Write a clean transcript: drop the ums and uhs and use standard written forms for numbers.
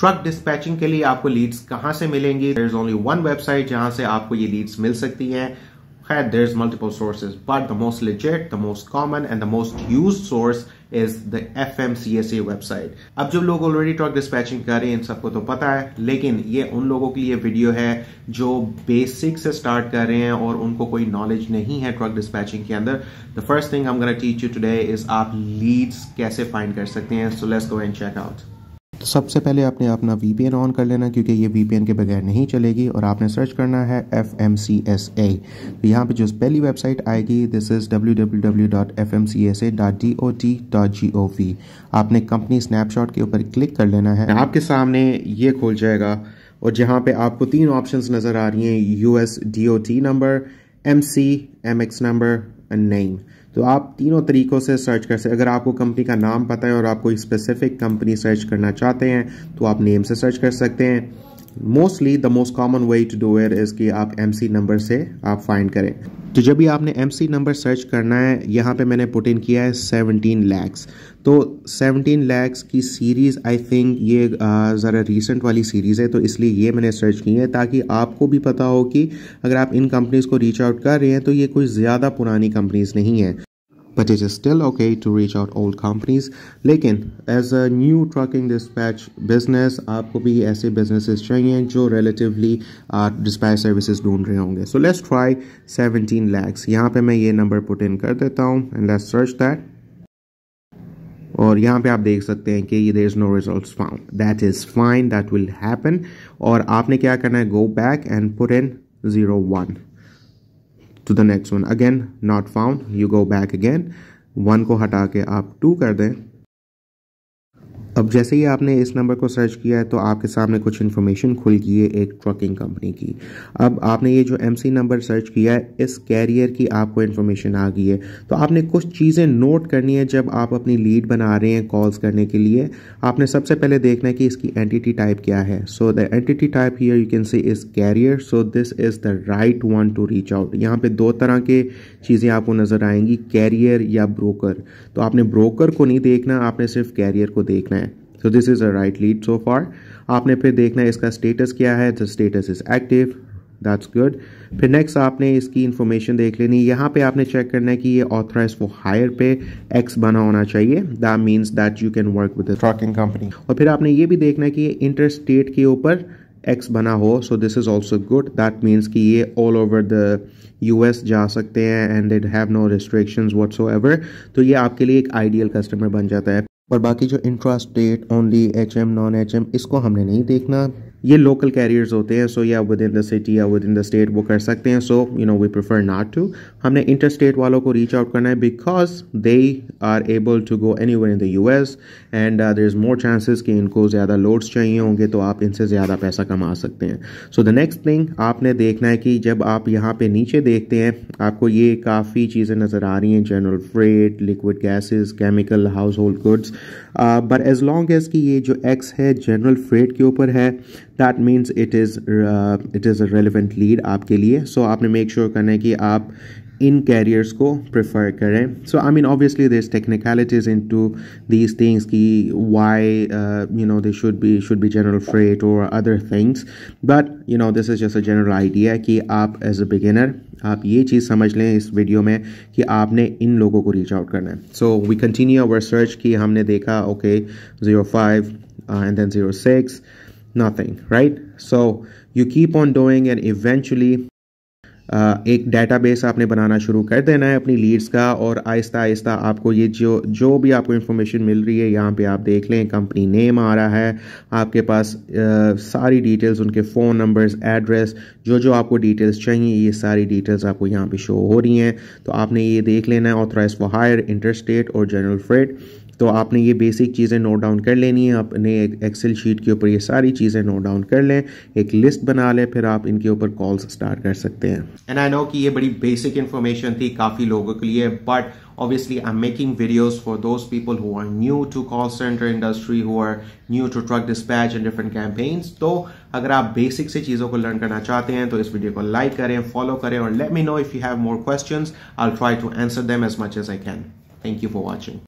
Truck dispatching के लिए आपको लीड्स कहां से मिलेंगी? There is only one website जहां से आपको ये लीड्स मिल सकती हैं. खैर, there is multiple sources, but the most legit, the most common and the most used source is the FMCSA website. अब जो लोग ऑलरेडी ट्रक डिस्पैचिंग कर रहे हैं इन सबको तो पता है, लेकिन ये उन लोगों के लिए वीडियो है जो बेसिक से स्टार्ट कर रहे हैं और उनको कोई नॉलेज नहीं है ट्रक डिस्पैचिंग के अंदर. The first thing I am gonna teach you today is आप लीड्स कैसे फाइंड कर सकते हैं. So let's go and check out. तो सबसे पहले आपने अपना VPN ऑन कर लेना, क्योंकि ये VPN के बगैर नहीं चलेगी, और आपने सर्च करना है FMCSA. तो यहाँ पे जो पहली वेबसाइट आएगी, दिस इज़ www.fmcsa.dot.gov. आपने कंपनी स्नैपशॉट के ऊपर क्लिक कर लेना है. आपके सामने ये खुल जाएगा और जहाँ पे आपको 3 ऑप्शंस नज़र आ रही हैं, US DOT number, MC MX number and name. तो आप तीनों तरीकों से सर्च कर सकते. अगर आपको कंपनी का नाम पता है और आप कोई स्पेसिफिक कंपनी सर्च करना चाहते हैं तो आप नेम से सर्च कर सकते हैं. Mostly the most common way to do it is कि आप MC नंबर से आप फाइंड करें. तो जब भी आपने MC नंबर सर्च करना है, यहाँ पे मैंने पुट इन किया है 17 lakhs. तो 17 lakhs की सीरीज़ आई थिंक ये ज़रा रीसेंट वाली सीरीज़ है, तो इसलिए ये मैंने सर्च की है ताकि आपको भी पता हो कि अगर आप इन कंपनीज़ को रीच आउट कर रहे हैं तो ये कोई ज़्यादा पुरानी कंपनीज़ नहीं है. But it is still okay to reach out old companies. लेकिन as a new trucking dispatch business, आपको भी ऐसे businesses चाहिए जो relatively dispatch services ढूंढ रहे होंगे. So let's try 17 lakhs. यहाँ पे मैं ये नंबर put in कर देता हूँ and let's search that. और यहाँ पे आप देख सकते हैं कि there is no results found. That is fine. That will happen. और आपने क्या करना है? Go back and put in 01. To the next one, again not found. You go back again. 1 को हटा के आप 2 कर दें. अब जैसे ही आपने इस नंबर को सर्च किया है तो आपके सामने कुछ इन्फॉर्मेशन खुल गई है एक ट्रकिंग कंपनी की. अब आपने ये जो MC नंबर सर्च किया है, इस कैरियर की आपको इन्फॉर्मेशन आ गई है. तो आपने कुछ चीज़ें नोट करनी है जब आप अपनी लीड बना रहे हैं कॉल्स करने के लिए. आपने सबसे पहले देखना है कि इसकी एंटिटी टाइप क्या है. So the entity type here you can say is carrier. So this is the right one to reach out. यहाँ पे 2 तरह के चीज़ें आपको नज़र आएंगी, कैरियर या ब्रोकर. तो आपने ब्रोकर को नहीं देखना, आपने सिर्फ कैरियर को देखना है. So this is a right lead so far. आपने फिर देखना है इसका स्टेटस क्या है. The status is active. That's good. फिर नेक्स्ट आपने इसकी इंफॉर्मेशन देख लेनी. यहाँ पे आपने चेक करना है कि ये ऑथराइज फॉर हायर पे X बना होना चाहिए. That means that you can work with the trucking company. और फिर आपने ये भी देखना है कि ये इंटर स्टेट के ऊपर X बना हो. So this is also good. That means कि ये all over the US जा सकते हैं and they have no restrictions whatsoever. तो ये आपके लिए एक आइडियल कस्टमर बन जाता है. और बाकी जो intra state only, HM non HM, इसको हमने नहीं देखना. ये लोकल कैरियर्स होते हैं. सो या विद इन द सिटी या विद इन द स्टेट वो कर सकते हैं. So you know we prefer not to. हमने इंटर स्टेट वालों को रीच आउट करना है because they are able to go anywhere in the US and there is more chances कि इनको ज़्यादा लोड्स चाहिए होंगे तो आप इनसे ज़्यादा पैसा कमा सकते हैं. सो द नेक्स्ट थिंग आपने देखना है कि जब आप यहाँ पे नीचे देखते हैं आपको ये काफ़ी चीज़ें नज़र आ रही हैं, general freight, liquid gases, chemical, household goods. But as long as कि ये जो X है जनरल फ्रेट के ऊपर है, that means it is a relevant lead आपके लिए. सो आपने मेक श्योर करना है कि आप इन कैरियर्स को प्रेफर करें. So I mean obviously there is technicalities into these things कि why you know they should be general freight और other things, but you know this is just a general idea कि आप as a beginner आप ये चीज़ समझ लें इस video में कि आपने इन लोगों को रीच आउट करना है. So we continue our search कि हमने देखा okay 05 and then 06, nothing, right? So you keep on doing and eventually एक डेटाबेस आपने बनाना शुरू कर देना है अपनी लीड्स का. और आहिस्ता आहिस्ता आपको ये जो भी आपको इन्फॉर्मेशन मिल रही है यहाँ पे आप देख लें, कंपनी नेम आ रहा है आपके पास, सारी डिटेल्स, उनके फ़ोन नंबर्स, एड्रेस, जो आपको डिटेल्स चाहिए ये सारी डिटेल्स आपको यहाँ पे शो हो रही हैं. तो आपने ये देख लेना है ऑथराइज फॉर हायर, इंटरस्टेट और जनरल फ्रेट. तो आपने ये बेसिक चीज़ें नोट डाउन कर लेनी है. अपने एक एक्सेल शीट के ऊपर ये सारी चीज़ें नोट डाउन कर लें, एक लिस्ट बना लें, फिर आप इनके ऊपर कॉल्स स्टार्ट कर सकते हैं. एंड आई नो कि ये बड़ी बेसिक इन्फॉर्मेशन थी काफ़ी लोगों के लिए, but obviously I'm making videos for those people who are new to call center industry, who are new to truck dispatch and different campaigns. तो अगर आप बेसिक से चीज़ों को लर्न करना चाहते हैं तो इस वीडियो को लाइक करें, फॉलो करें और let me know if you have more questions. I'll try to answer them as much as I can. Thank you for watching.